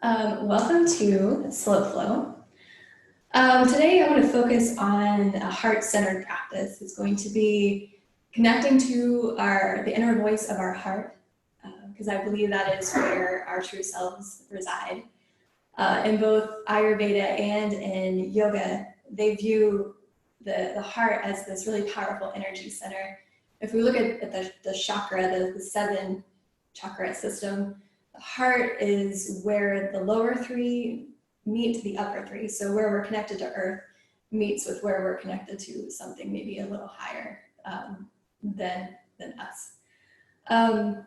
Welcome to Slow Flow. Today I want to focus on a heart-centered practice. It's going to be connecting to the inner voice of our heart, because I believe that is where our true selves reside. In both Ayurveda and in yoga, they view the heart as this really powerful energy center. If we look at the chakra, the seven chakra system, the heart is where the lower three meet the upper three. So where we're connected to earth meets with where we're connected to something maybe a little higher than us. In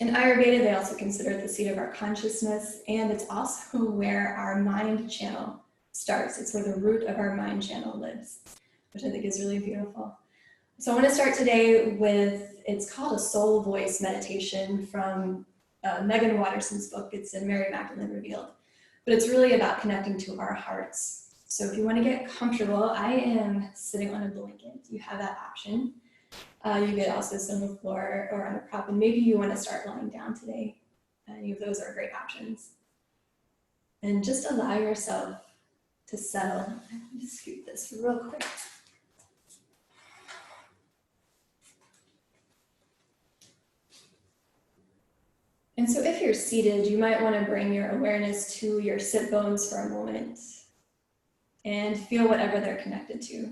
Ayurveda, they also consider it the seat of our consciousness, and it's also where our mind channel starts. It's where the root of our mind channel lives, which I think is really beautiful. So I want to start today with, it's called a soul voice meditation from Megan Watterson's book. It's in Mary Magdalene Revealed, but it's really about connecting to our hearts. So if you want to get comfortable, I am sitting on a blanket. You have that option. You could also sit on the floor or on a prop, and maybe you want to start lying down today. Any of those are great options. And just allow yourself to settle. Let me scoot this real quick. And so if you're seated, you might want to bring your awareness to your sit bones for a moment and feel whatever they're connected to.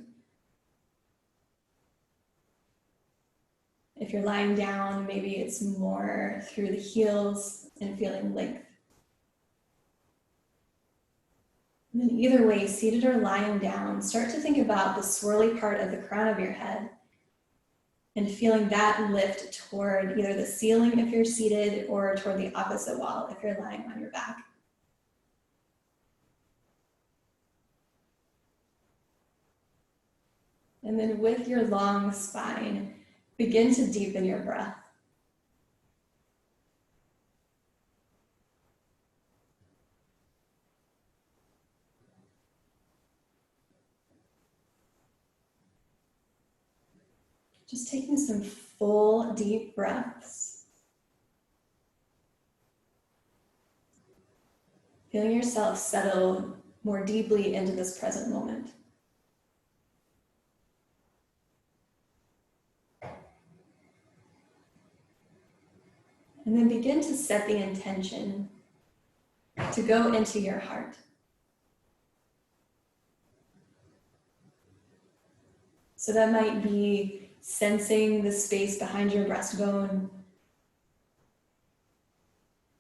If you're lying down, maybe it's more through the heels and feeling length. And then either way, seated or lying down, start to think about the swirly part of the crown of your head and feeling that lift toward either the ceiling if you're seated or toward the opposite wall if you're lying on your back. And then with your long spine, begin to deepen your breath. Just taking some full, deep breaths. Feeling yourself settle more deeply into this present moment. And then begin to set the intention to go into your heart. So that might be sensing the space behind your breastbone.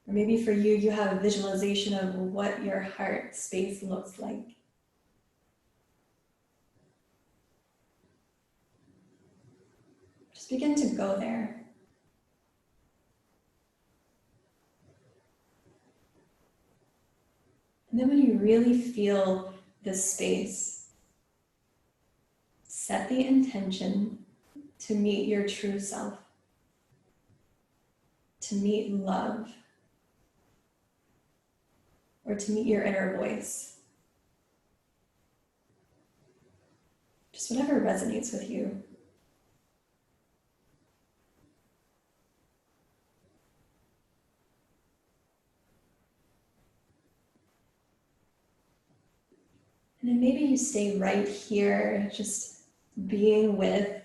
Or maybe for you, you have a visualization of what your heart space looks like. Just begin to go there. And then when you really feel this space, set the intention to meet your true self, to meet love, or to meet your inner voice. Just whatever resonates with you. And then maybe you stay right here, just being with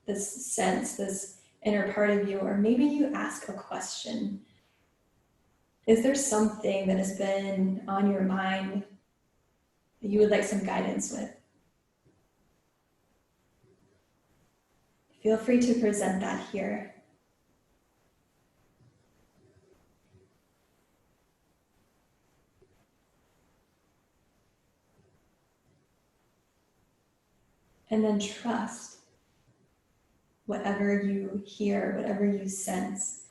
this sense, this inner part of you, or maybe you ask a question. Is there something that has been on your mind that you would like some guidance with? Feel free to present that here. And then trust whatever you hear, whatever you sense,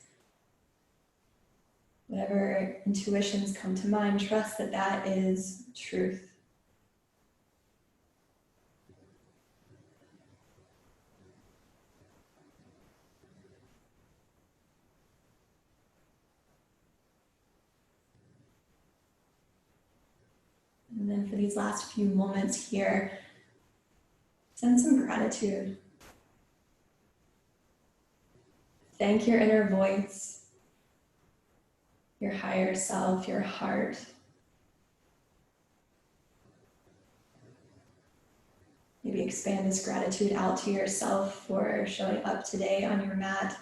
whatever intuitions come to mind, trust that that is truth. And then for these last few moments here, send some gratitude. Thank your inner voice your higher self, your heart. Maybe expand this gratitude out to yourself for showing up today on your mat.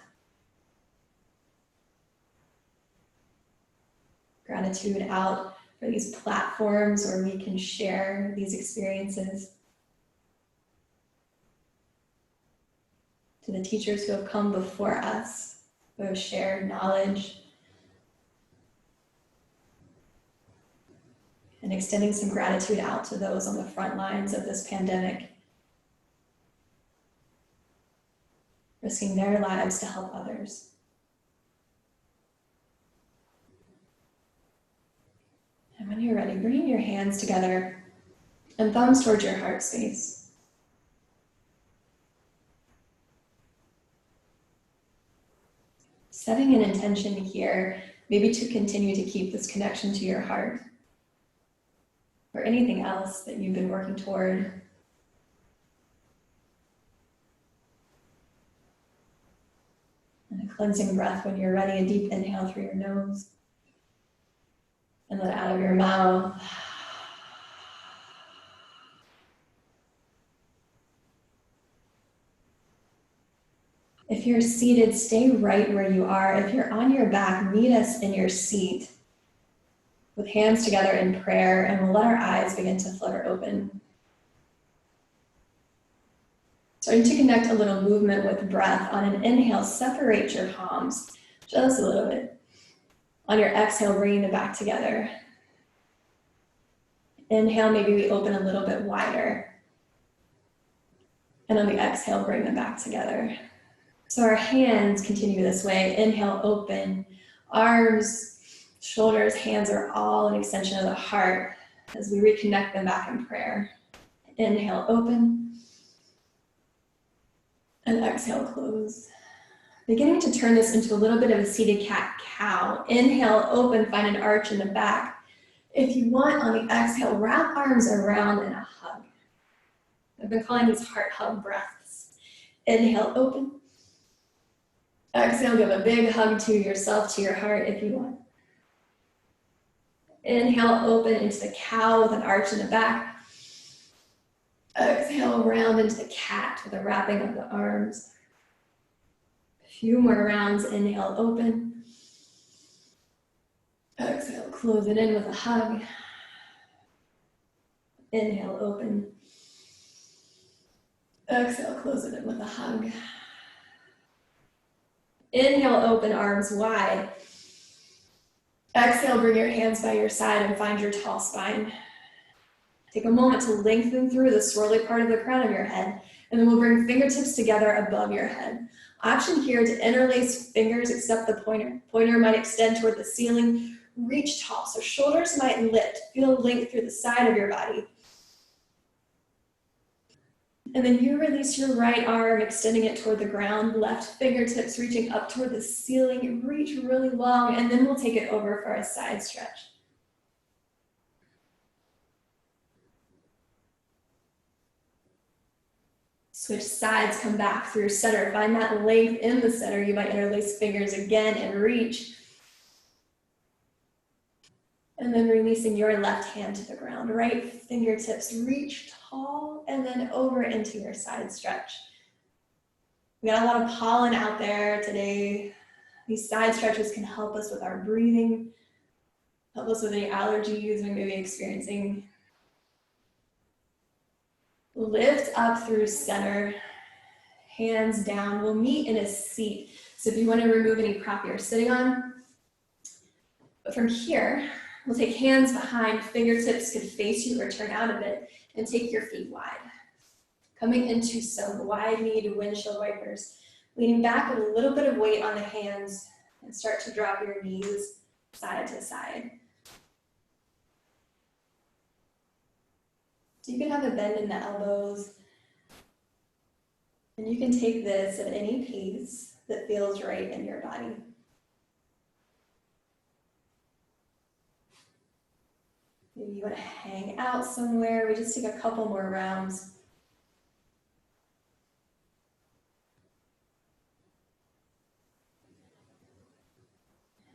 Gratitude out for these platforms where we can share these experiences. To the teachers who have come before us, who have shared knowledge, and extending some gratitude out to those on the front lines of this pandemic, risking their lives to help others. And when you're ready, bring your hands together and thumbs towards your heart space. Setting an intention here, maybe to continue to keep this connection to your heart, or anything else that you've been working toward. And a cleansing breath when you're ready, a deep inhale through your nose, and let out of your mouth. If you're seated, stay right where you are. If you're on your back, meet us in your seat with hands together in prayer, and we'll let our eyes begin to flutter open. Starting to connect a little movement with breath. On an inhale, separate your palms just a little bit. On your exhale, bring them back together. Inhale, maybe we open a little bit wider. And on the exhale, bring them back together. So our hands continue this way. Inhale, open. Arms, shoulders, hands are all an extension of the heart as we reconnect them back in prayer. Inhale, open. And exhale, close. Beginning to turn this into a little bit of a seated cat-cow. Inhale, open, find an arch in the back. If you want, on the exhale, wrap arms around in a hug. I've been calling these heart hug breaths. Inhale, open. Exhale, give a big hug to yourself, to your heart if you want. Inhale, open into the cow with an arch in the back. Exhale, round into the cat with a wrapping of the arms. A few more rounds. Inhale, open. Exhale, close it in with a hug. Inhale, open. Exhale, close it in with a hug. Inhale, open, arms wide. Exhale, bring your hands by your side and find your tall spine. Take a moment to lengthen through the swirly part of the crown of your head, and then we'll bring fingertips together above your head. Option here to interlace fingers except the pointer. Pointer might extend toward the ceiling. Reach tall, so shoulders might lift. Feel length through the side of your body. And then you release your right arm, extending it toward the ground, left fingertips reaching up toward the ceiling, reach really long, and then we'll take it over for a side stretch. Switch sides, come back through center. Find that length in the center. You might interlace fingers again and reach. And then releasing your left hand to the ground. Right fingertips reach tall and then over into your side stretch. We got a lot of pollen out there today. These side stretches can help us with our breathing, help us with any allergies we may be experiencing. Lift up through center, hands down. We'll meet in a seat. So if you want to remove any prop you're sitting on, but from here, we'll take hands behind, fingertips could face you or turn out a bit, and take your feet wide. Coming into some wide-kneed windshield wipers, leaning back with a little bit of weight on the hands, and start to drop your knees side to side. So you can have a bend in the elbows, and you can take this at any pace that feels right in your body. Maybe you want to hang out somewhere. We just take a couple more rounds.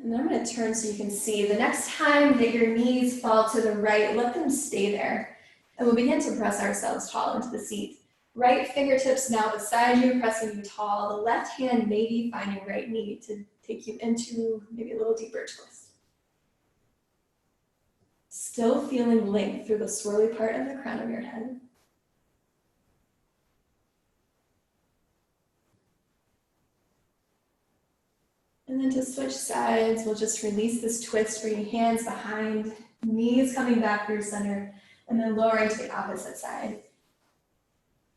And And then I'm going to turn so you can see. The next time that your knees fall to the right, let them stay there. And we'll begin to press ourselves tall into the seat. Right fingertips now beside you, pressing you tall. The left hand maybe finding right knee to take you into maybe a little deeper twist. Still feeling length through the swirly part of the crown of your head. And then to switch sides, we'll just release this twist, bringing hands behind, knees coming back through center, and then lowering to the opposite side.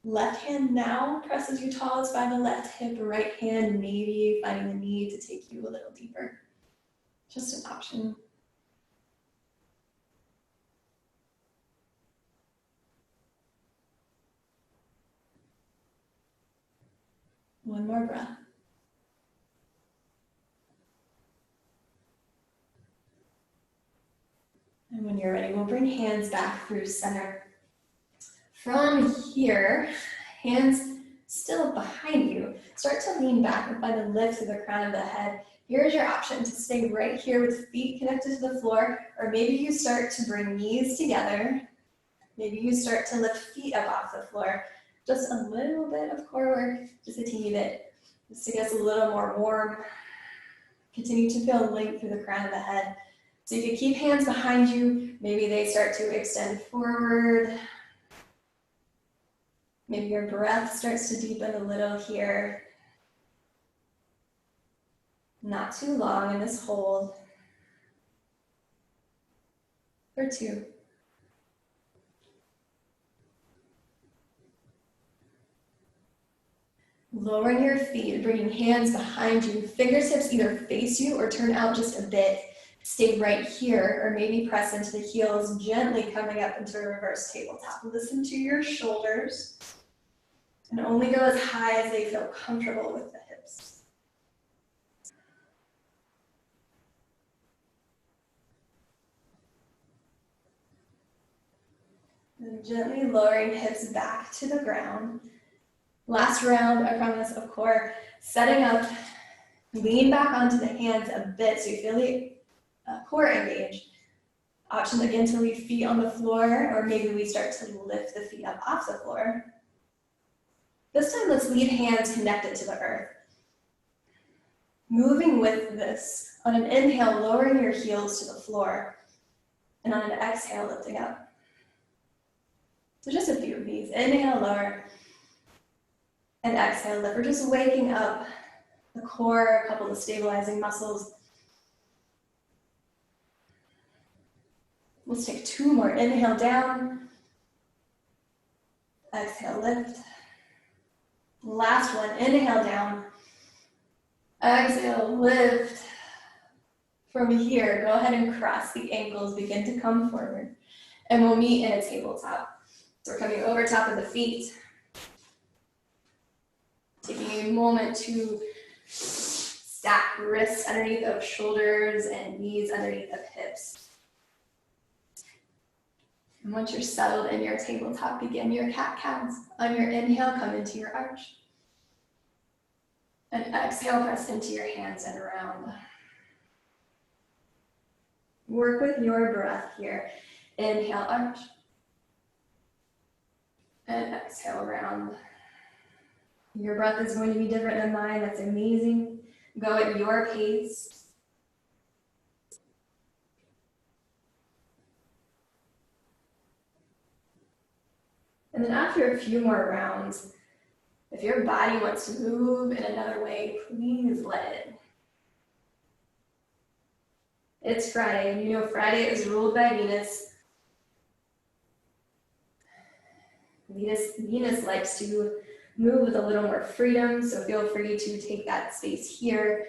Left hand now presses you tallest by the left hip, right hand maybe finding the knee to take you a little deeper. Just an option. One more breath. And when you're ready, we'll bring hands back through center. From here, hands still behind you. Start to lean back and find a lift to the crown of the head. Here's your option to stay right here with feet connected to the floor, or maybe you start to bring knees together. Maybe you start to lift feet up off the floor. Just a little bit of core work, just a teeny bit, just to get us a little more warm. Continue to feel length through the crown of the head. So you can keep hands behind you. Maybe they start to extend forward. Maybe your breath starts to deepen a little here. Not too long in this hold. For 2. Lowering your feet, bringing hands behind you. Fingertips either face you or turn out just a bit. Stay right here, or maybe press into the heels, gently coming up into a reverse tabletop. Listen to your shoulders, and only go as high as they feel comfortable with the hips. And gently lowering hips back to the ground. Last round, I promise, of core. Setting up, lean back onto the hands a bit so you feel the core engage. Option again to leave feet on the floor, or maybe we start to lift the feet up off the floor. This time, let's leave hands connected to the earth. Moving with this, on an inhale, lowering your heels to the floor, and on an exhale, lifting up. So just a few of these. Inhale, lower, and exhale, lift. We're just waking up the core, a couple of stabilizing muscles. Let's take 2 more. Inhale, down. Exhale, lift. Last one. Inhale, down. Exhale, lift. From here, go ahead and cross the ankles. Begin to come forward. And we'll meet in a tabletop. So we're coming over top of the feet. Taking a moment to stack wrists underneath of shoulders and knees underneath of hips. And once you're settled in your tabletop, begin your cat-cows. On your inhale, come into your arch. And exhale, press into your hands and round. Work with your breath here. Inhale, arch. And exhale, round. Your breath is going to be different than mine. That's amazing. Go at your pace. And then after a few more rounds, if your body wants to move in another way, please let it. It's Friday, and you know Friday is ruled by Venus. Venus likes to move with a little more freedom, so feel free to take that space here.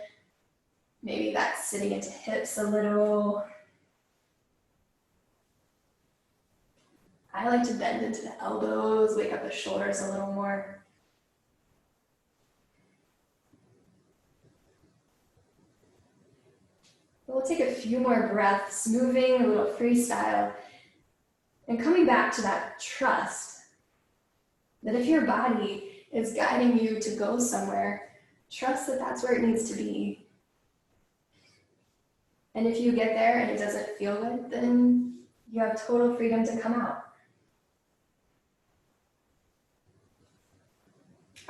Maybe that's sitting into hips a little. I like to bend into the elbows, wake up the shoulders a little more. We'll take a few more breaths, moving a little freestyle, and coming back to that trust that if your body is guiding you to go somewhere, trust that that's where it needs to be. And if you get there and it doesn't feel good, then you have total freedom to come out.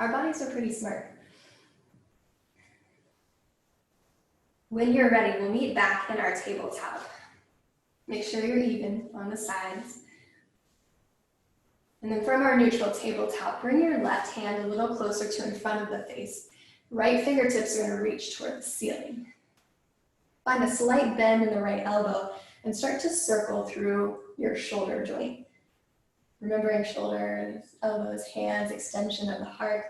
Our bodies are pretty smart. When you're ready, we'll meet back in our tabletop. Make sure you're even on the sides. And then from our neutral tabletop, bring your left hand a little closer to in front of the face. Right fingertips are going to reach toward the ceiling. Find a slight bend in the right elbow and start to circle through your shoulder joint. Remembering shoulders, elbows, hands, extension of the heart.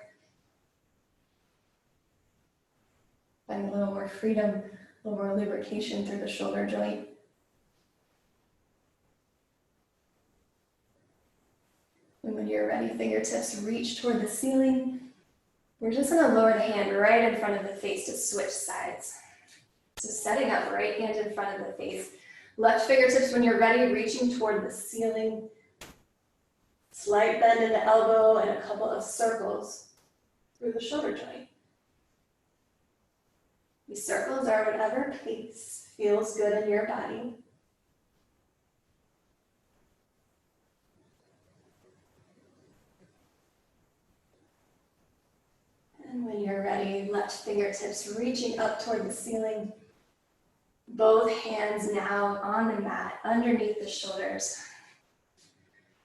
Find a little more freedom, a little more lubrication through the shoulder joint. And when you're ready, fingertips reach toward the ceiling. We're just going to lower the hand right in front of the face to switch sides. So setting up right hand in front of the face. Left fingertips when you're ready, reaching toward the ceiling. Slight bend in the elbow and a couple of circles through the shoulder joint. These circles are whatever pace feels good in your body. And when you're ready, left fingertips reaching up toward the ceiling. Both hands now on the mat, underneath the shoulders.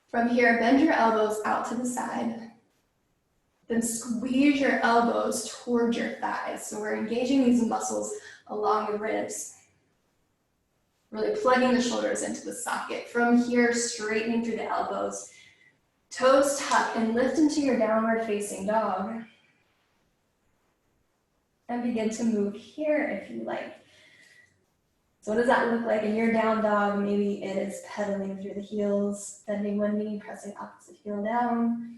From here, bend your elbows out to the side. Then squeeze your elbows toward your thighs. So we're engaging these muscles along the ribs. Really plugging the shoulders into the socket. From here, straightening through the elbows. Toes tuck and lift into your downward facing dog. And begin to move here if you like. So what does that look like in your down dog? Maybe it is pedaling through the heels, bending one knee, pressing opposite heel down.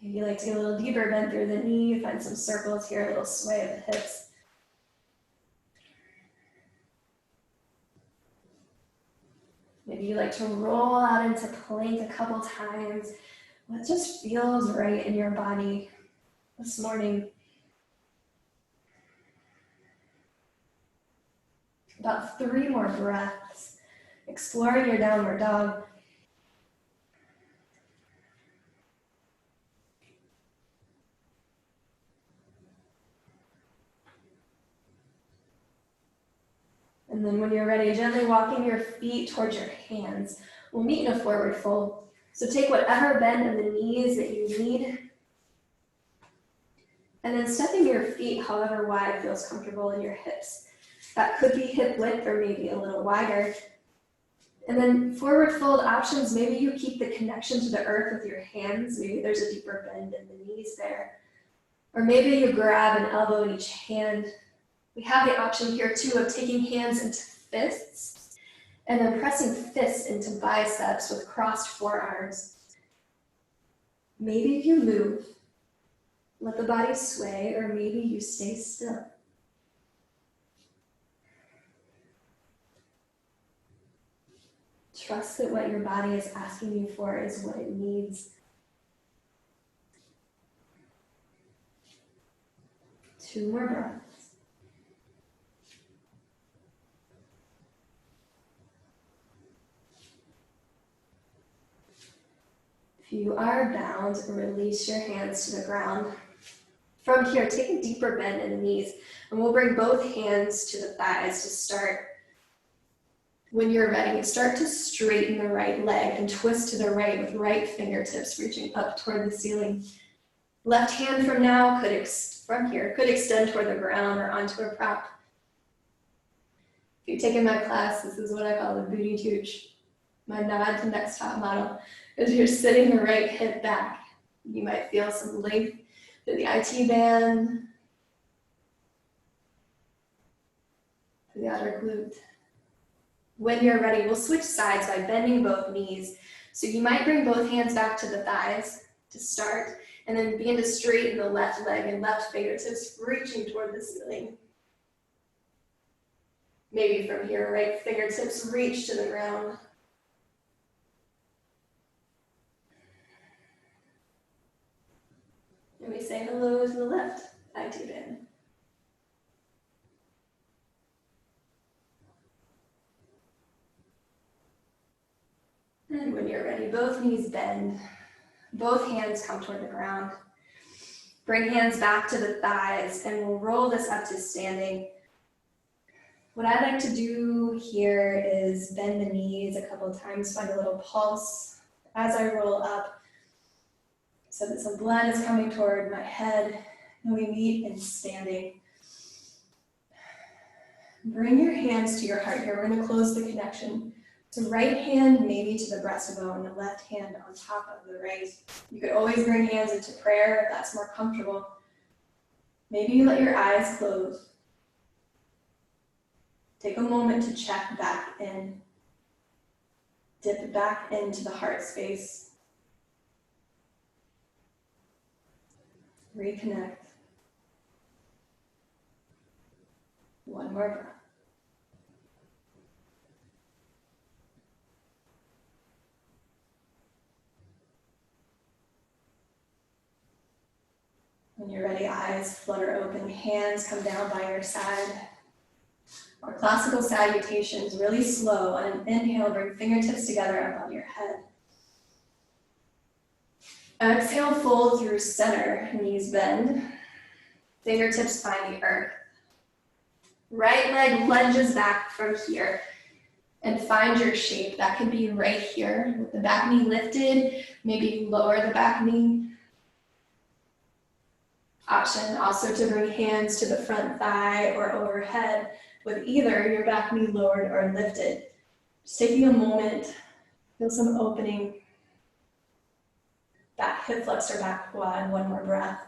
Maybe you like to get a little deeper bend through the knee, find some circles here, a little sway of the hips. Maybe you like to roll out into plank a couple times. What just feels right in your body this morning? About 3 more breaths, exploring your downward dog. And then when you're ready, gently walking your feet towards your hands. We'll meet in a forward fold. So take whatever bend in the knees that you need. And then stepping your feet however wide feels comfortable in your hips. That could be hip width or maybe a little wider. And then forward fold options, maybe you keep the connection to the earth with your hands. Maybe there's a deeper bend in the knees there. Or maybe you grab an elbow in each hand. We have the option here too of taking hands into fists and then pressing fists into biceps with crossed forearms. Maybe you move, let the body sway, or maybe you stay still. Trust that what your body is asking you for is what it needs. 2 more breaths. If you are bound, release your hands to the ground. From here, take a deeper bend in the knees, and we'll bring both hands to the thighs to start. When you're ready, start to straighten the right leg and twist to the right with right fingertips reaching up toward the ceiling. Left hand from now could extend toward the ground or onto a prop. If you've taken my class, this is what I call the booty tooch. My nod to next top model. As you're sitting the right hip back, you might feel some length through the IT band, through the outer glute. When you're ready, we'll switch sides by bending both knees. So you might bring both hands back to the thighs to start, and then begin to straighten the left leg and left fingertips reaching toward the ceiling. Maybe from here, right fingertips reach to the ground. And we say hello to the left IT band. And when you're ready, both knees bend, both hands come toward the ground. Bring hands back to the thighs and we'll roll this up to standing. What I like to do here is bend the knees a couple of times, find a little pulse as I roll up so that some blood is coming toward my head and we meet in standing. Bring your hands to your heart here. We're going to close the connection. So right hand maybe to the breastbone, the left hand on top of the right. You could always bring hands into prayer if that's more comfortable. Maybe you let your eyes close. Take a moment to check back in. Dip back into the heart space. Reconnect. One more breath. When you're ready, eyes flutter open, hands come down by your side. Our classical salutations, really slow. On an inhale, bring fingertips together above your head. Exhale, fold through center, knees bend. Fingertips find the earth. Right leg lunges back from here and find your shape. That could be right here with the back knee lifted, maybe lower the back knee. Option also to bring hands to the front thigh or overhead with either your back knee lowered or lifted. Just taking a moment, feel some opening. Back hip flexor, back quad, one more breath.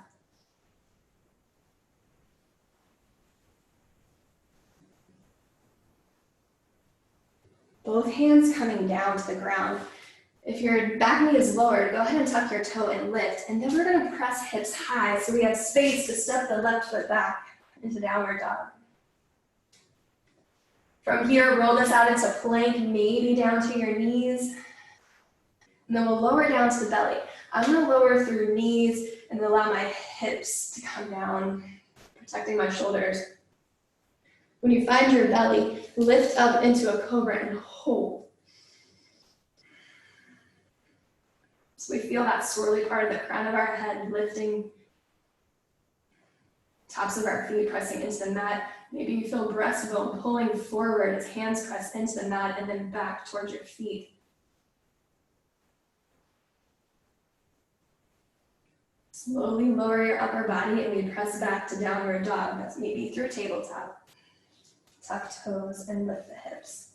Both hands coming down to the ground. If your back knee is lowered, go ahead and tuck your toe and lift. And then we're going to press hips high so we have space to step the left foot back into downward dog. From here, roll this out into plank, maybe down to your knees. And then we'll lower down to the belly. I'm going to lower through knees and allow my hips to come down, protecting my shoulders. When you find your belly, lift up into a cobra and hold. So we feel that swirly part of the crown of our head lifting, tops of our feet pressing into the mat. Maybe you feel breastbone pulling forward as hands press into the mat and then back towards your feet. Slowly lower your upper body and we press back to downward dog. That's maybe through tabletop. Tuck toes and lift the hips.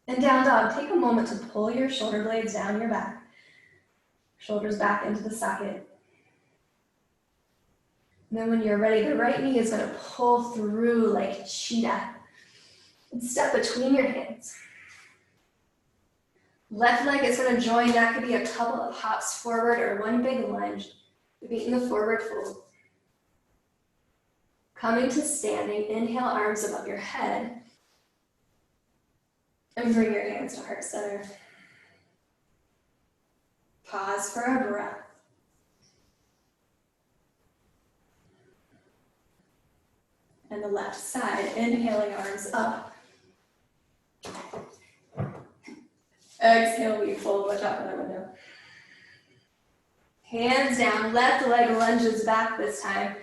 And down dog, take a moment to pull your shoulder blades down your back. Shoulders back into the socket. And then when you're ready, the right knee is going to pull through like a cheetah. And step between your hands. Left leg is going to join. That could be a couple of hops forward or one big lunge. Meet in the forward fold. Coming to standing, inhale, arms above your head. And bring your hands to heart center. Pause for a breath. And the left side, inhaling, arms up. Exhale, we fold, watch out for that window. Hands down, left leg lunges back this time.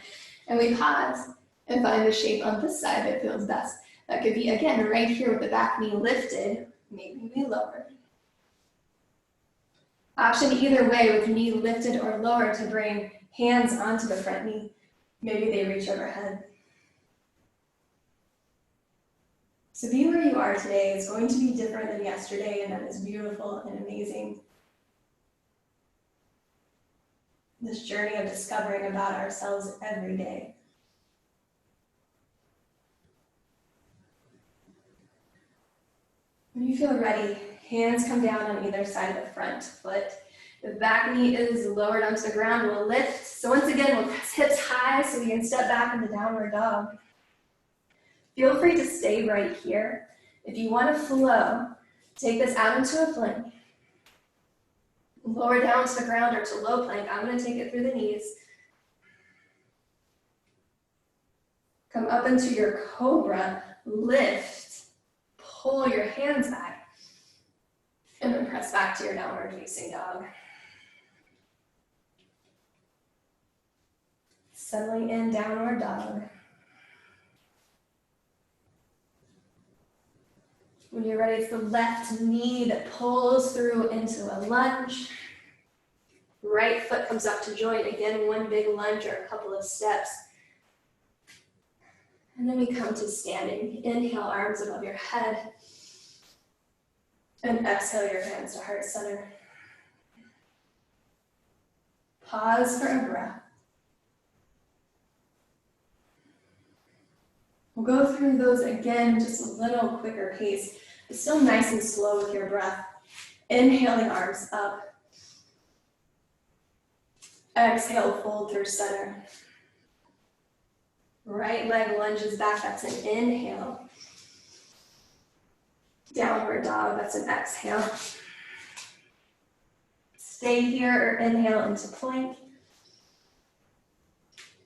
And we pause and find the shape on this side that feels best. That could be, again, right here with the back knee lifted, maybe we lower. Option either way with knee lifted or lower to bring hands onto the front knee. Maybe they reach overhead. So be where you are today is going to be different than yesterday, and that is beautiful and amazing. This journey of discovering about ourselves every day. When you feel ready, hands come down on either side of the front foot. The back knee is lowered onto the ground, we'll lift. So once again, we'll press hips high so we can step back into downward dog. Feel free to stay right here. If you want to flow, take this out into a plank. Lower down to the ground or to low plank. I'm going to take it through the knees. Come up into your cobra. lift, pull your hands back, and then press back to your downward facing dog. Settling in downward dog. When you're ready, it's the left knee that pulls through into a lunge. Right foot comes up to join. Again, one big lunge or a couple of steps. And then we come to standing. Inhale, arms above your head. And exhale your hands to heart center. Pause for a breath. We'll go through those again, just a little quicker pace, but still nice and slow with your breath. Inhaling, arms up. Exhale, fold through center. Right leg lunges back, that's an inhale. Downward dog, that's an exhale. Stay here or inhale into plank.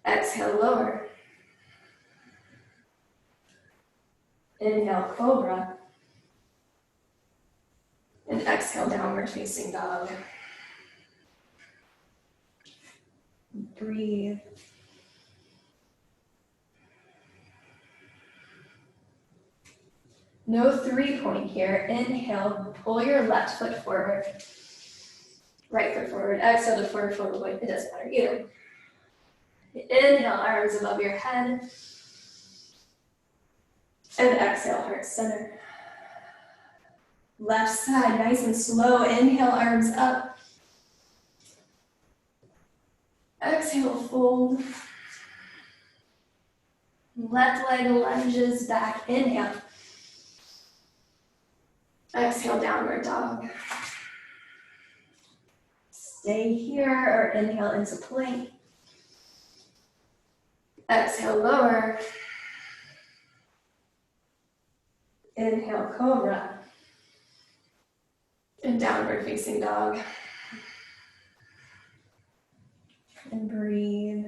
Exhale, lower. Inhale, cobra. And exhale, downward facing dog. Breathe. No 3-point here. Inhale, pull your left foot forward. Right foot forward. Exhale to forward fold. It doesn't matter either. Inhale, arms above your head. And exhale, heart center. Left side, nice and slow. Inhale, arms up. Exhale, fold. Left leg lunges back. Inhale. Exhale, downward dog. Stay here or inhale into plank. Exhale, lower. Inhale, cobra. And downward facing dog. And breathe.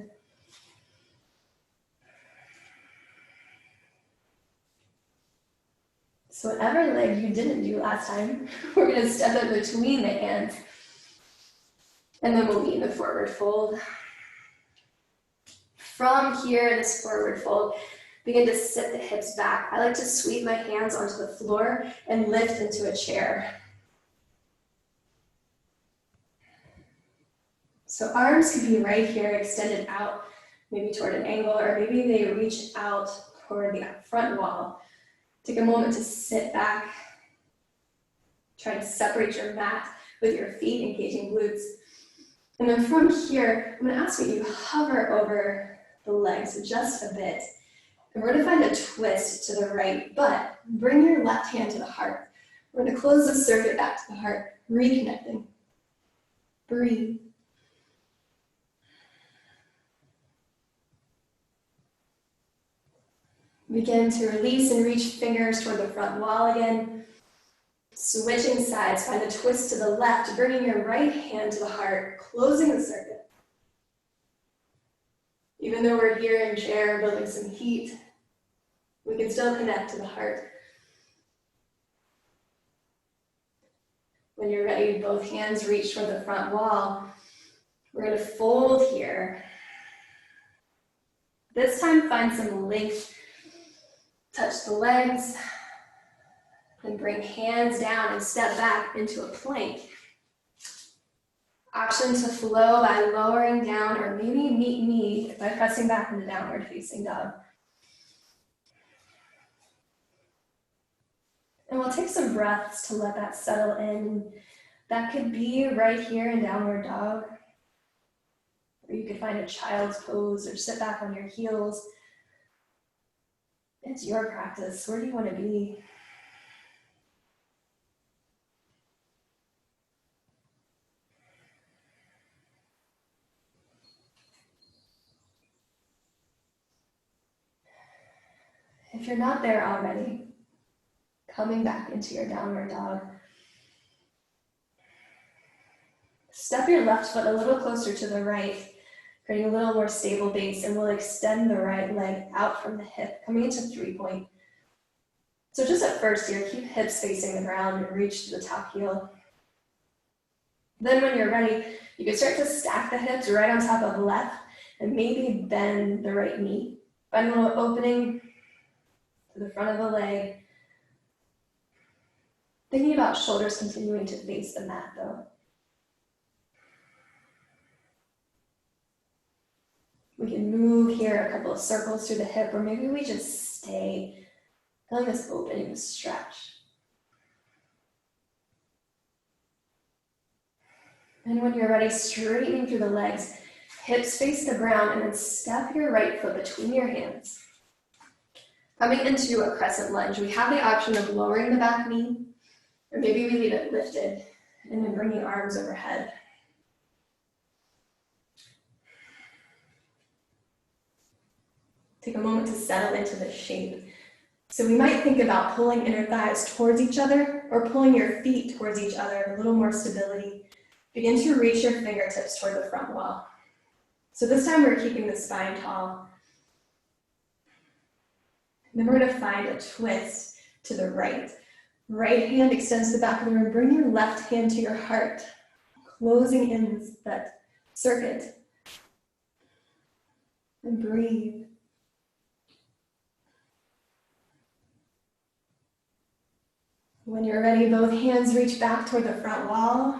So whatever leg you didn't do last time, we're going to step it between the hands. And then we'll meet in the forward fold. From here, this forward fold, begin to sit the hips back. I like to sweep my hands onto the floor and lift into a chair. So arms could be right here, extended out, maybe toward an angle, or maybe they reach out toward the front wall. Take a moment to sit back. Try to separate your mat with your feet, engaging glutes. And then from here, I'm going to ask you to hover over the legs just a bit. And we're going to find a twist to the right, but bring your left hand to the heart. We're going to close the circuit back to the heart, reconnecting. Breathe. Begin to release and reach fingers toward the front wall again. Switching sides, find a twist to the left, bringing your right hand to the heart, closing the circuit. Even though we're here in chair, building some heat, we can still connect to the heart. When you're ready, both hands reach toward the front wall. We're going to fold here. This time, find some length. Touch the legs, then bring hands down and step back into a plank. Option to flow by lowering down or maybe meet knee by pressing back into downward facing dog. And we'll take some breaths to let that settle in. That could be right here in downward dog. Or you could find a child's pose or sit back on your heels. It's your practice. Where do you want to be? If you're not there already, coming back into your downward dog. Step your left foot a little closer to the right, creating a little more stable base, and we'll extend the right leg out from the hip, coming into 3-point. So just at first here, keep hips facing the ground and reach to the top heel. Then when you're ready, you can start to stack the hips right on top of the left and maybe bend the right knee. Find a little opening to the front of the leg. Thinking about shoulders continuing to face the mat though. We can move here a couple of circles through the hip, or maybe we just stay feeling this opening, this stretch. And when you're ready, straightening through the legs, hips face the ground, and then step your right foot between your hands. Coming into a crescent lunge, we have the option of lowering the back knee, or maybe we leave it lifted, and then bringing arms overhead. Take a moment to settle into the shape. So we might think about pulling inner thighs towards each other, or pulling your feet towards each other, a little more stability. Begin to reach your fingertips toward the front wall. So this time we're keeping the spine tall. And then we're going to find a twist to the right. Right hand extends to the back of the room. Bring your left hand to your heart, closing in that circuit. And breathe. When you're ready, both hands reach back toward the front wall.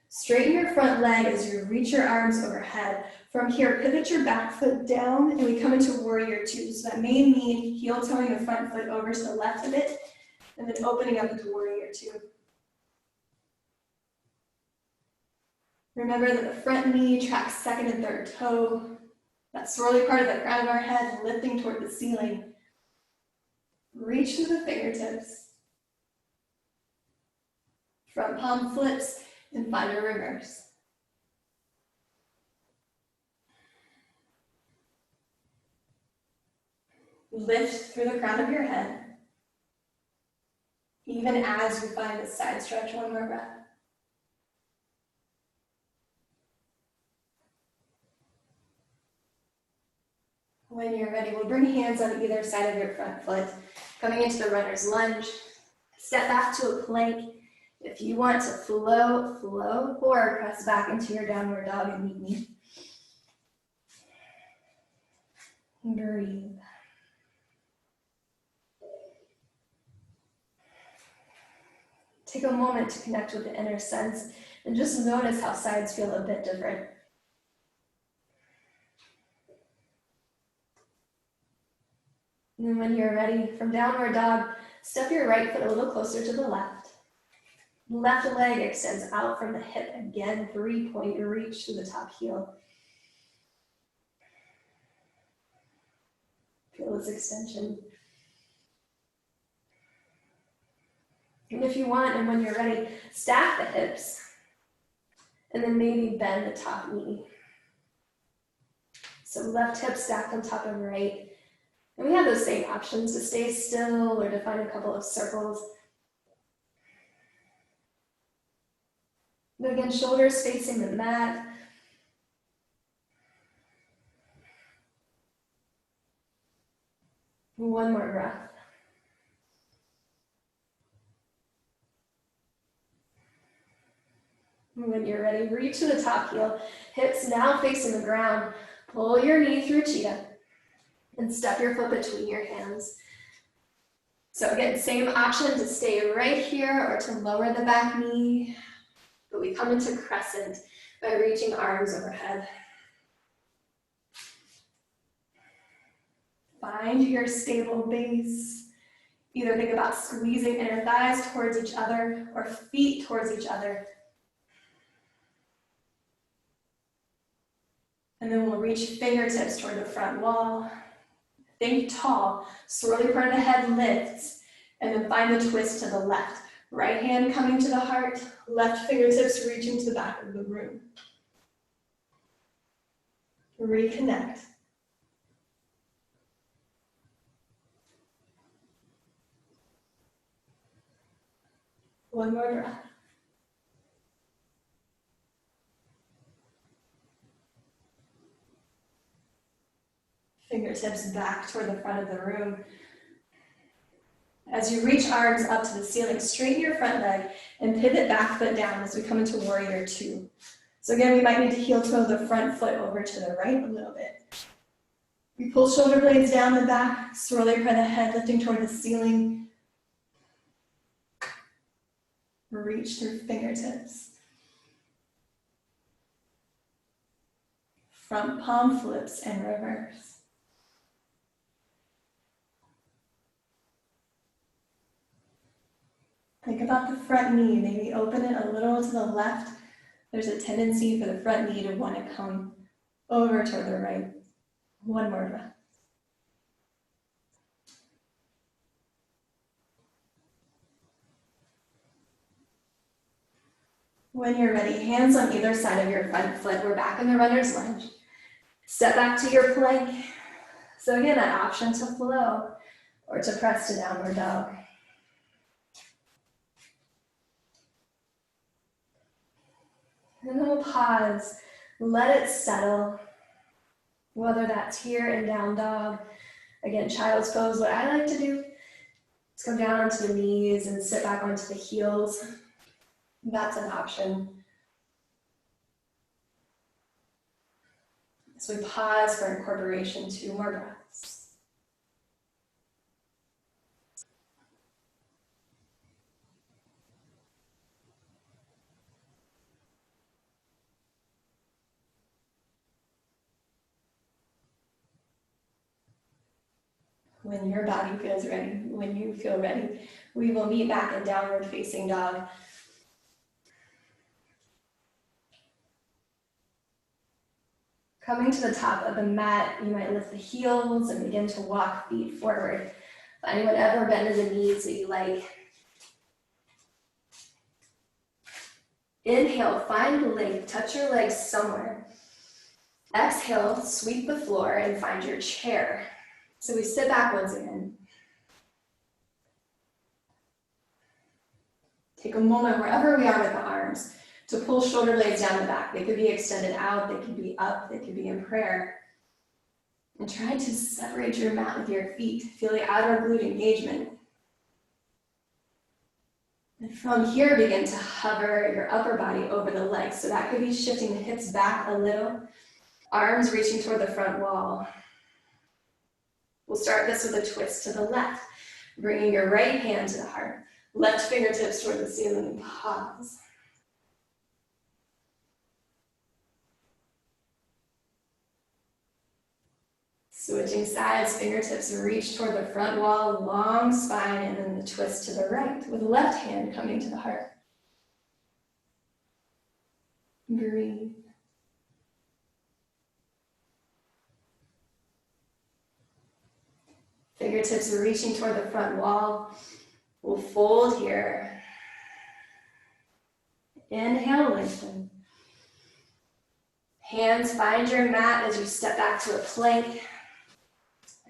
Straighten your front leg as you reach your arms overhead. From here, pivot your back foot down and we come into warrior two. So that may mean heel toeing the front foot over to the left a bit and then opening up into warrior two. Remember that the front knee tracks second and third toe. That swirly part of the crown of our head lifting toward the ceiling. Reach through the fingertips. Front palm flips and find a reverse. Lift through the crown of your head. Even as you find the side stretch, one more breath. When you're ready, we'll bring hands on either side of your front foot, coming into the runner's lunge. Step back to a plank. If you want to flow forward, press back into your downward dog and meet me. Breathe. Take a moment to connect with the inner sense and just notice how sides feel a bit different. And then when you're ready, from downward dog, step your right foot a little closer to the left. Left leg extends out from the hip again, 3-point reach to the top heel. Feel this extension. And if you want, and when you're ready, stack the hips, and then maybe bend the top knee. So left hip stacked on top of right. And we have those same options to stay still or to find a couple of circles. But again, shoulders facing the mat. One more breath. When you're ready, reach to the top heel. Hips now facing the ground. Pull your knee through cheetah and step your foot between your hands. So again, same option to stay right here or to lower the back knee. But we come into crescent by reaching arms overhead. Find your stable base. Either think about squeezing inner thighs towards each other or feet towards each other. And then we'll reach fingertips toward the front wall. Think tall, swirly part of the head lifts, and then find the twist to the left. Right hand coming to the heart, left fingertips reaching to the back of the room. Reconnect. One more breath. Fingertips back toward the front of the room. As you reach arms up to the ceiling, straighten your front leg and pivot back foot down as we come into warrior two. So again, we might need to heel toe the front foot over to the right a little bit. We pull shoulder blades down the back, swirl your head lifting toward the ceiling. Reach through fingertips. Front palm flips and reverse. Think about the front knee, maybe open it a little to the left. There's a tendency for the front knee to want to come over to the right. One more breath. When you're ready, hands on either side of your front foot. We're back in the runner's lunge. Step back to your plank. So again, an option to flow or to press to downward dog. And then we'll pause, let it settle, whether that's here in down dog. Again, child's pose, what I like to do is come down onto the knees and sit back onto the heels. That's an option. So we pause for incorporation, 2 more breaths. When your body feels ready, when you feel ready, we will meet back in downward facing dog. Coming to the top of the mat, you might lift the heels and begin to walk feet forward. Finding whatever bend in the knees that you like. Inhale, find length, touch your legs somewhere. Exhale, sweep the floor and find your chair. So we sit back once again. Take a moment wherever we are with the arms to pull shoulder blades down the back. They could be extended out, they could be up, they could be in prayer. And try to separate your mat with your feet. Feel the outer glute engagement. And from here, begin to hover your upper body over the legs. So that could be shifting the hips back a little, arms reaching toward the front wall. We'll start this with a twist to the left, bringing your right hand to the heart, left fingertips toward the ceiling, pause. Switching sides, fingertips reach toward the front wall, long spine, and then the twist to the right, with the left hand coming to the heart. Breathe. Fingertips are reaching toward the front wall. We'll fold here. Inhale, lengthen. Hands find your mat as you step back to a plank.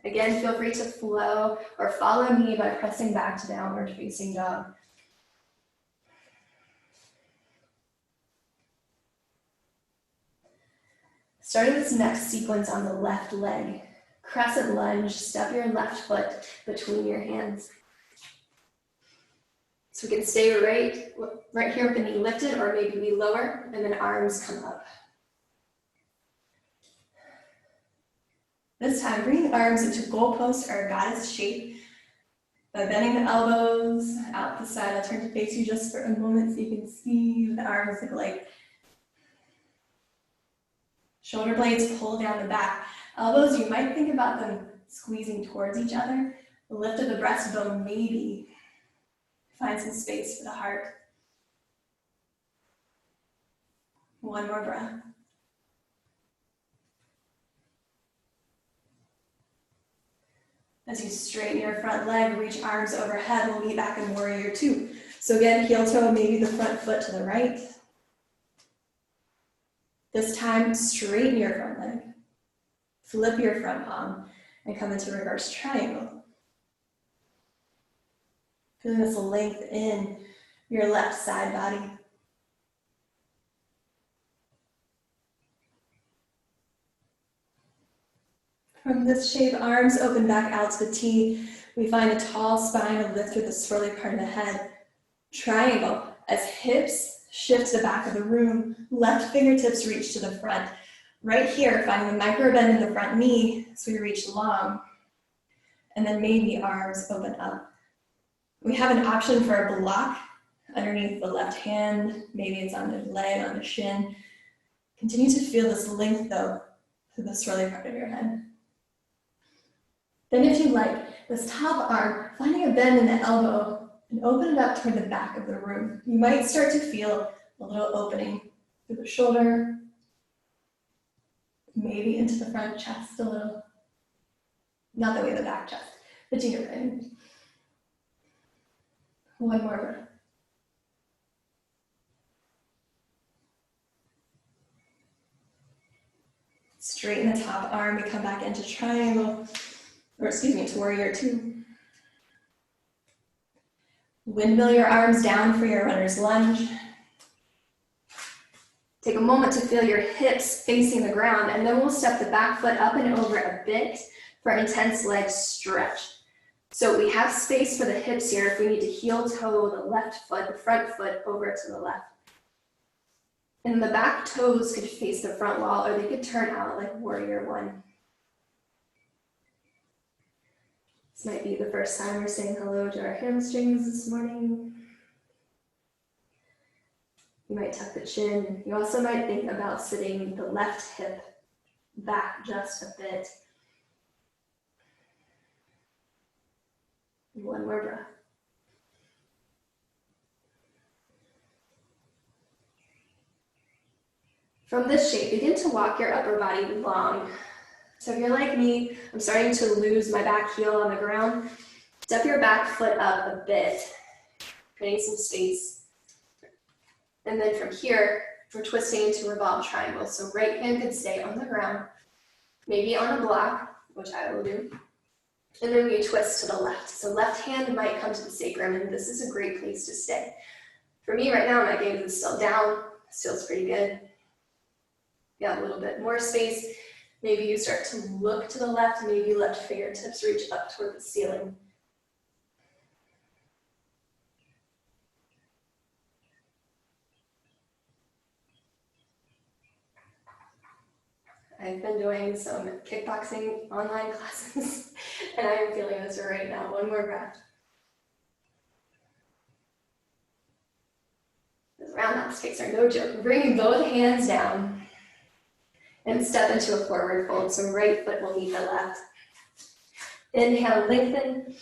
Again, feel free to flow or follow me by pressing back to downward facing dog. Starting this next sequence on the left leg. Crescent lunge, step your left foot between your hands. So we can stay right here with the knee lifted, or maybe we lower and then arms come up. This time, bring the arms into goalpost or goddess shape by bending the elbows out the side. I'll turn to face you just for a moment so you can see the arms look like. Shoulder blades pull down the back. Elbows, you might think about them squeezing towards each other. The lift of the breastbone, maybe. Find some space for the heart. One more breath. As you straighten your front leg, reach arms overhead, we'll meet back in warrior two. So again, heel toe, maybe the front foot to the right. This time, straighten your front leg. Flip your front palm and come into reverse triangle. Feeling this length in your left side body. From this shape, arms open back out to the T. We find a tall spine, a lift with the swirly part of the head. Triangle, as hips shift to the back of the room, left fingertips reach to the front. Right here, finding the micro bend in the front knee so we reach long. And then maybe arms open up. We have an option for a block underneath the left hand. Maybe it's on the leg, on the shin. Continue to feel this length though through the swirly part of your head. Then if you like, this top arm, finding a bend in the elbow and open it up toward the back of the room. You might start to feel a little opening through the shoulder, maybe into the front chest a little. Not that we have a back chest, but you get it. One more breath. Straighten the top arm, we come back into triangle, or excuse me, to warrior two. Windmill your arms down for your runner's lunge. Take a moment to feel your hips facing the ground, and then we'll step the back foot up and over a bit for an intense leg stretch. So we have space for the hips here if we need to heel toe the left foot, the front foot over to the left. And the back toes could face the front wall, or they could turn out like warrior one. This might be the first time we're saying hello to our hamstrings this morning. You might tuck the chin. You also might think about sitting the left hip back just a bit. One more breath. From this shape, begin to walk your upper body long. So if you're like me, I'm starting to lose my back heel on the ground. Step your back foot up a bit, creating some space. And then from here, we're twisting into revolved triangle. So right hand could stay on the ground, maybe on a block, which I will do. And then we twist to the left. So left hand might come to the sacrum, and this is a great place to stay. For me right now, my gaze is still down. This feels pretty good. Got a little bit more space. Maybe you start to look to the left, maybe left fingertips reach up toward the ceiling. I've been doing some kickboxing online classes, and I am feeling this right now. One more breath. Those roundhouse kicks are no joke. Bringing both hands down and step into a forward fold. So right foot will meet the left. Inhale, lengthen,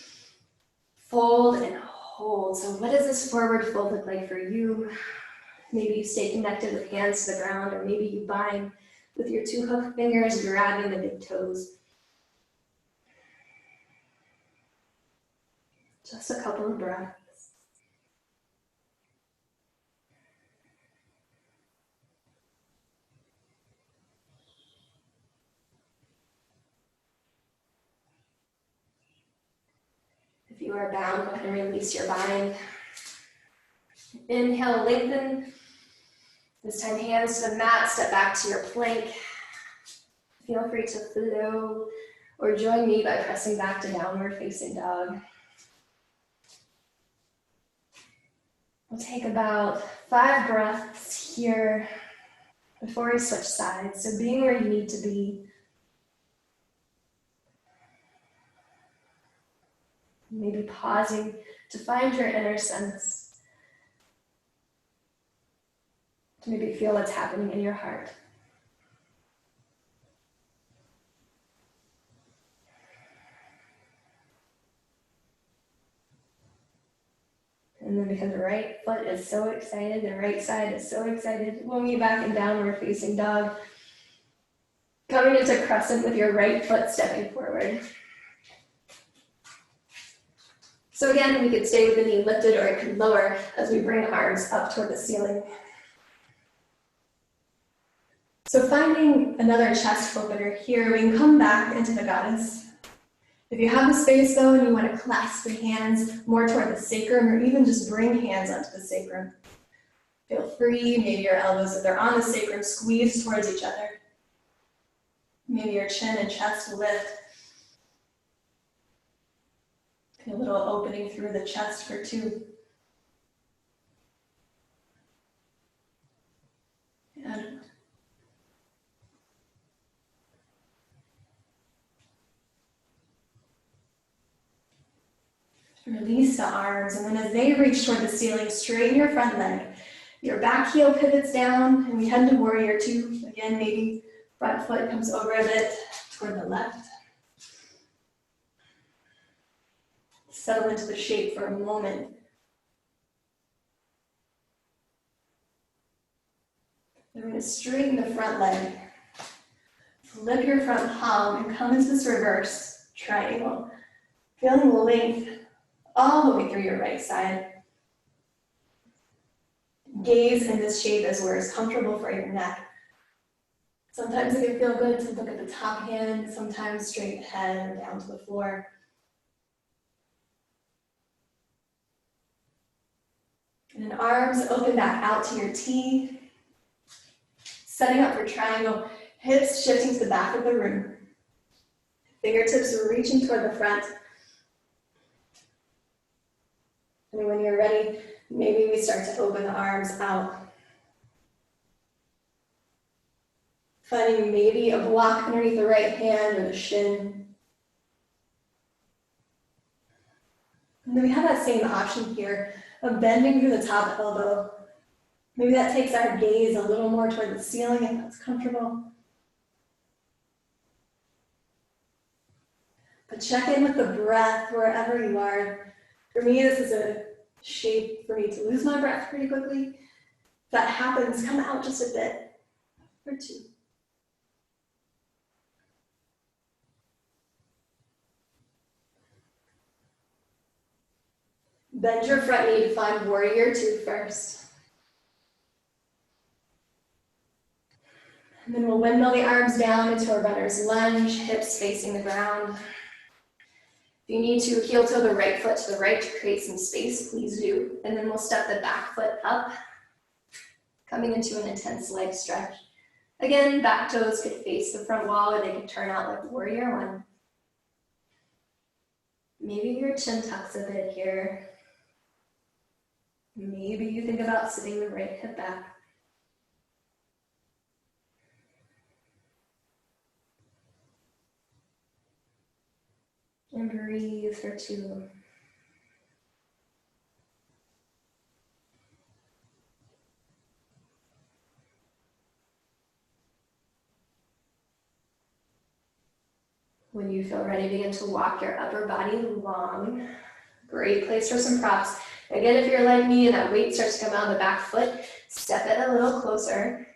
fold, and hold. So what does this forward fold look like for you? Maybe you stay connected with hands to the ground, or maybe you bind with your two hook fingers, grabbing the big toes. Just a couple of breaths. If you are bound, go ahead and release your bind. Inhale, lengthen. This time, hands to the mat, step back to your plank. Feel free to flow or join me by pressing back to downward facing dog. We'll take about 5 breaths here before we switch sides. So being where you need to be. Maybe pausing to find your inner sense. To maybe feel what's happening in your heart. And then because the right foot is so excited, the right side is so excited, we'll meet back in downward facing dog. Coming into crescent with your right foot stepping forward. So again, we could stay with the knee lifted, or it could lower as we bring arms up toward the ceiling. So finding another chest opener here, we can come back into the goddess. If you have the space though, and you want to clasp your hands more toward the sacrum, or even just bring hands onto the sacrum, feel free. Maybe your elbows, if they're on the sacrum, squeeze towards each other. Maybe your chin and chest lift. A little opening through the chest for 2. And release the arms, and then as they reach toward the ceiling, straighten your front leg. Your back heel pivots down, and we head into warrior 2. Again, maybe front foot comes over a bit toward the left. Settle into the shape for a moment. Then we're going to straighten the front leg. Flip your front palm and come into this reverse triangle. Feeling length all the way through your right side. Gaze in this shape as where it's comfortable for your neck. Sometimes it can feel good to look at the top hand, sometimes straight ahead or down to the floor. And then arms open back out to your T. Setting up for triangle, hips shifting to the back of the room. Fingertips reaching toward the front. And when you're ready, maybe we start to open the arms out. Finding maybe a block underneath the right hand or the shin. And then we have that same option here of bending through the top elbow. Maybe that takes our gaze a little more toward the ceiling if that's comfortable. But check in with the breath wherever you are. For me, this is a shape for me to lose my breath pretty quickly. If that happens, come out just a bit for 2. Bend your front knee to find warrior 2 first. And then we'll windmill the arms down into a runner's lunge, hips facing the ground. If you need to heel toe the right foot to the right to create some space, please do. And then we'll step the back foot up, coming into an intense leg stretch. Again, back toes could face the front wall or they could turn out like warrior 1. Maybe your chin tucks a bit here. Maybe you think about sitting the right hip back. And breathe for 2. When you feel ready, begin to walk your upper body long. Great place for some props. Again, if you're like me and that weight starts to come out of the back foot, step it a little closer.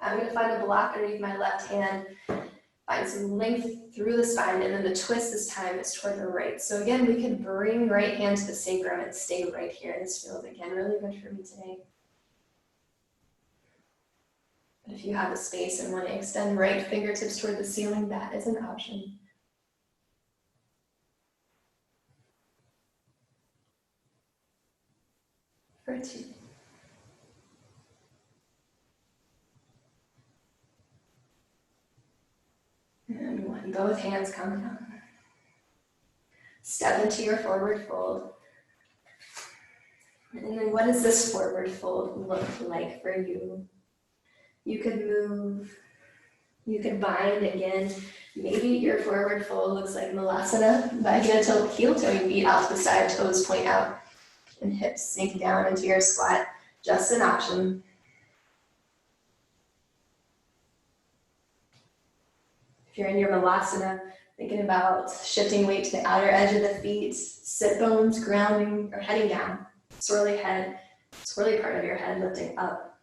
I'm going to find a block underneath my left hand. Find some length through the spine, and then the twist this time is toward the right. So again, we can bring right hand to the sacrum and stay right here. This feels, again, really good for me today. But if you have the space and want to extend right fingertips toward the ceiling, that is an option. For 2. And 1, both hands come down. Step into your forward fold. And then what does this forward fold look like for you? You could move, you could bind again. Maybe your forward fold looks like Malasana, but again, heel toe your feet out to the side, toes point out, and hips sink down into your squat. Just an option. If you're in your Malasana, thinking about shifting weight to the outer edge of the feet, sit bones grounding or heading down, swirly head, swirly part of your head lifting up.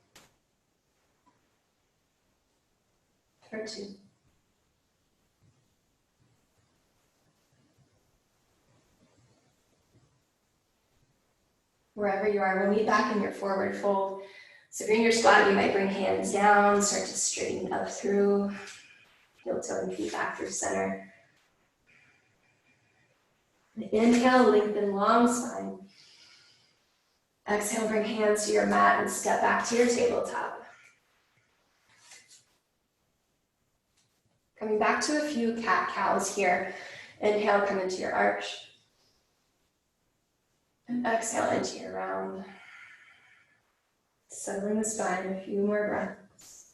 For 2. Wherever you are, we'll meet back in your forward fold. So if you're in your squat, you might bring hands down, start to straighten up through, heel toe and feet back through center. And inhale, lengthen long spine. Exhale, bring hands to your mat and step back to your tabletop. Coming back to a few cat-cows here. Inhale, come into your arch. And exhale into your round. Settling the spine, a few more breaths.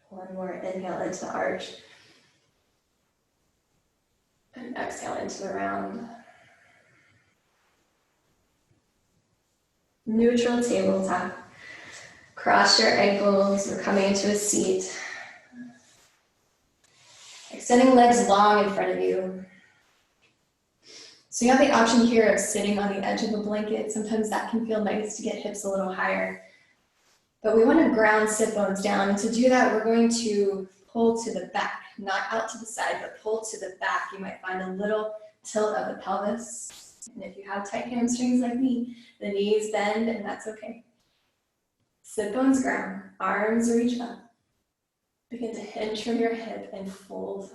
One more inhale into the arch. And exhale into the round. Neutral tabletop. Cross your ankles, we're coming into a seat. Extending legs long in front of you. So you have the option here of sitting on the edge of a blanket. Sometimes that can feel nice to get hips a little higher. But we want to ground sit bones down. And to do that, we're going to pull to the back, not out to the side, but pull to the back. You might find a little tilt of the pelvis. And if you have tight hamstrings like me, the knees bend, and that's okay. Sit bones ground, arms reach up. Begin to hinge from your hip and fold.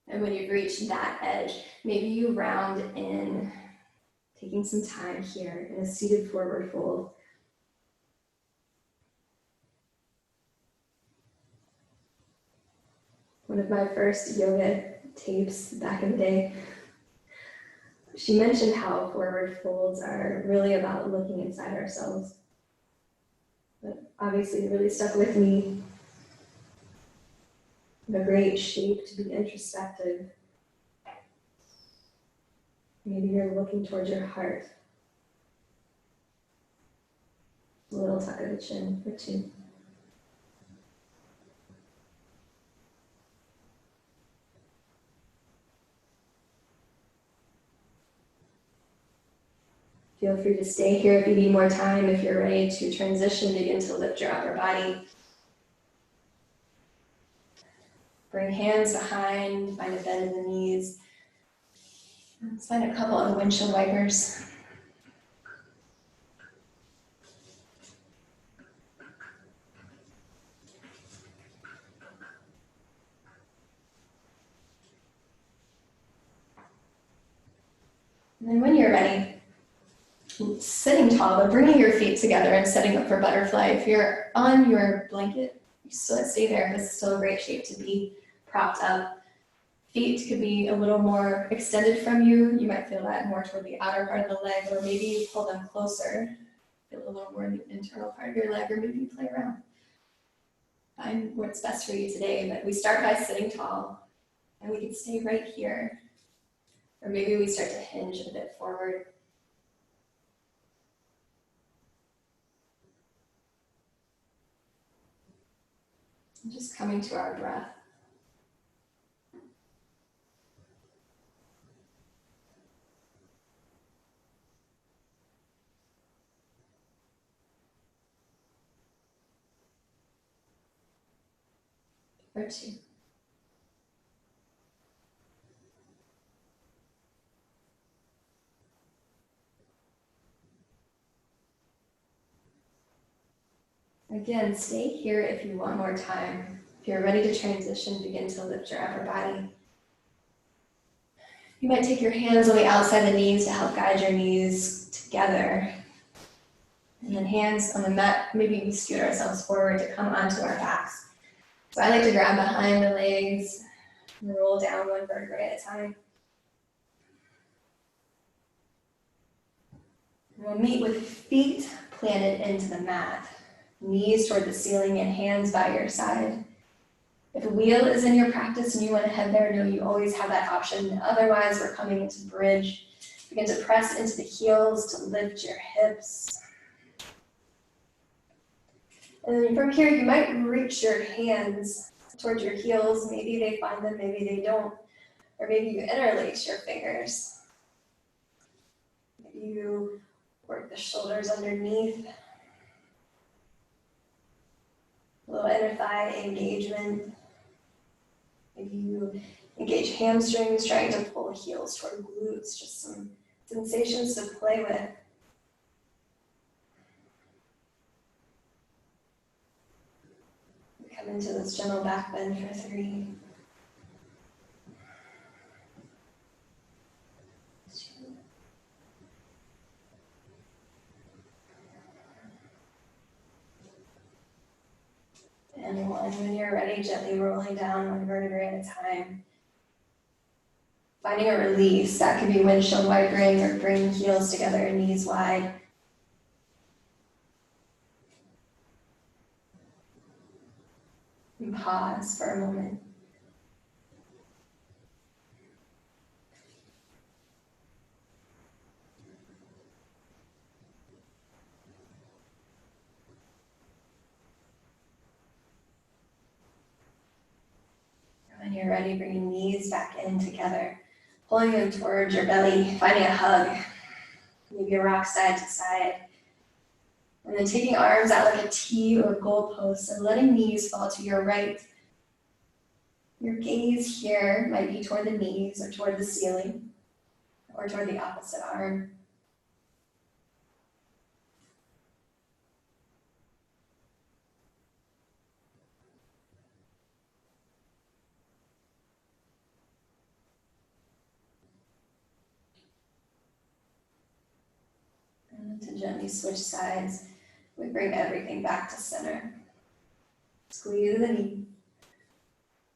And when you've reached that edge, maybe you round in, taking some time here in a seated forward fold. One of my first yoga tapes back in the day, she mentioned how forward folds are really about looking inside ourselves. But obviously it really stuck with me. A great shape to be introspective. Maybe you're looking towards your heart. A little tuck of the chin or two. Feel free to stay here if you need more time. If you're ready to transition, begin to lift your upper body. Bring hands behind, find a bend in the knees. Let's find a couple of windshield wipers. And then when you're ready, sitting tall, but bringing your feet together and setting up for butterfly. If you're on your blanket, you still stay there. This is still a great shape to be propped up. Feet could be a little more extended from you. You might feel that more toward the outer part of the leg, or maybe you pull them closer. Feel a little more in the internal part of your leg, or maybe you play around. Find what's best for you today, but we start by sitting tall, and we can stay right here. Or maybe we start to hinge a bit forward. And just coming to our breath. Or two. Again, stay here if you want more time. If you're ready to transition, begin to lift your upper body. You might take your hands on the outside of the knees to help guide your knees together. And then hands on the mat, maybe we scoot ourselves forward to come onto our backs. So I like to grab behind the legs and roll down one vertebrae at a time. And we'll meet with feet planted into the mat. Knees toward the ceiling and hands by your side. If a wheel is in your practice and you want to head there, know you always have that option. Otherwise, we're coming into bridge. Begin to press into the heels to lift your hips. And then from here, you might reach your hands towards your heels. Maybe they find them, maybe they don't. Or maybe you interlace your fingers. Maybe you work the shoulders underneath. A little inner thigh engagement. Maybe you engage hamstrings, trying to pull heels toward glutes, just some sensations to play with. Come into this gentle back bend for 3, 2, And when you're ready, gently rolling down one vertebrae at a time. Finding a release, that could be windshield wipering or bringing heels together, knees wide. And pause for a moment. When you're ready, bringing knees back in together, pulling them towards your belly, finding a hug, maybe a rock side to side. And then taking arms out like a T or goalpost and letting knees fall to your right. Your gaze here might be toward the knees or toward the ceiling or toward the opposite arm. And to gently switch sides, we bring everything back to center. Squeeze the knee.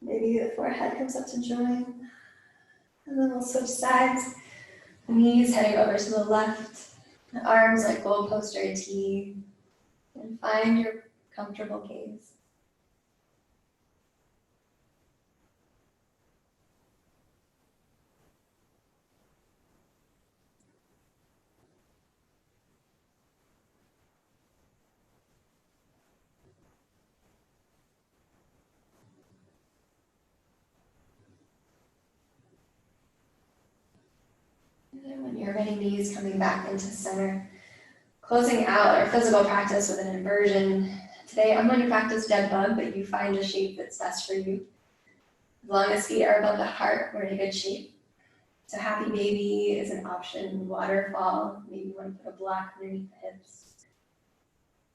Maybe the forehead comes up to join. And then we'll switch sides. The knees heading over to the left. The arms like goalpost or a T. And find your comfortable gaze. And when you're ready, knees coming back into center. Closing out our physical practice with an inversion. Today I'm going to practice dead bug, but you find a shape that's best for you. As long as feet are above the heart, we're in a good shape. So happy baby is an option. Waterfall, maybe you want to put a block underneath the hips.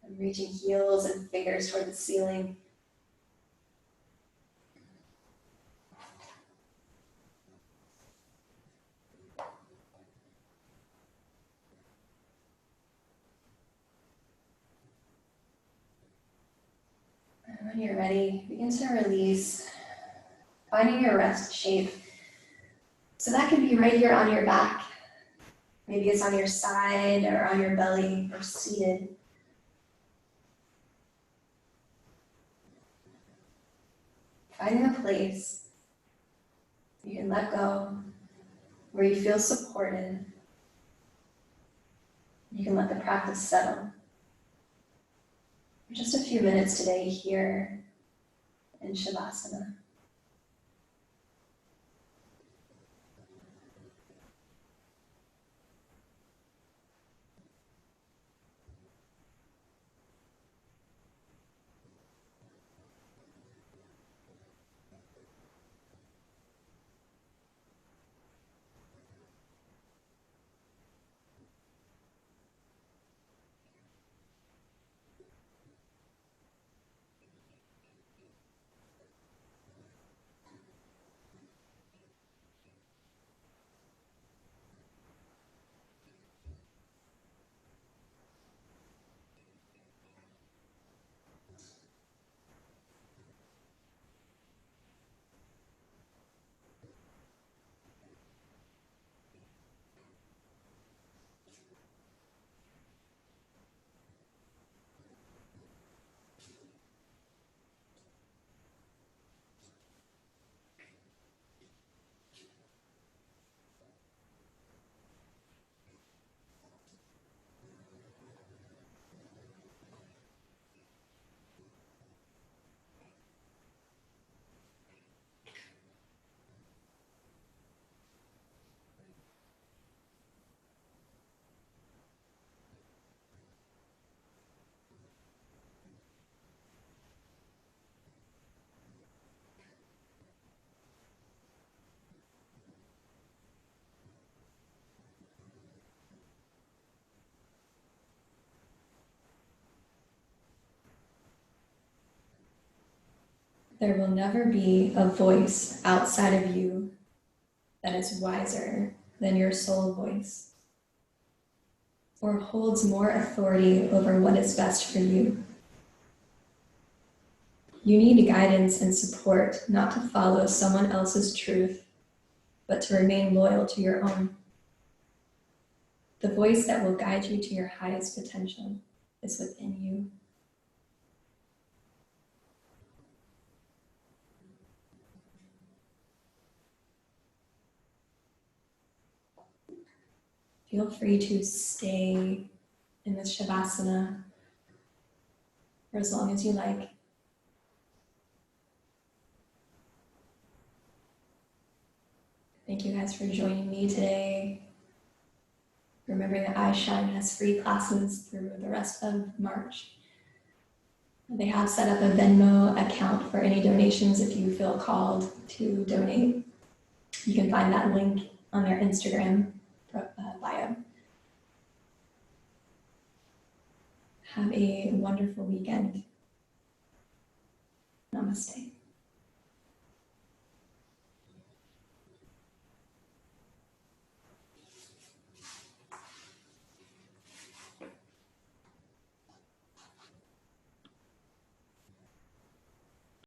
And reaching heels and fingers toward the ceiling. And when you're ready, begin to release, finding your rest shape. So that can be right here on your back. Maybe it's on your side or on your belly or seated. Finding a place you can let go, where you feel supported. You can let the practice settle. For just a few minutes today here in Shavasana. There will never be a voice outside of you that is wiser than your soul voice or holds more authority over what is best for you. You need guidance and support, not to follow someone else's truth, but to remain loyal to your own. The voice that will guide you to your highest potential is within you. Feel free to stay in this Shavasana for as long as you like. Thank you guys for joining me today. Remembering that iShine has free classes through the rest of March. They have set up a Venmo account for any donations if you feel called to donate. You can find that link on their Instagram bio. Have a wonderful weekend. Namaste.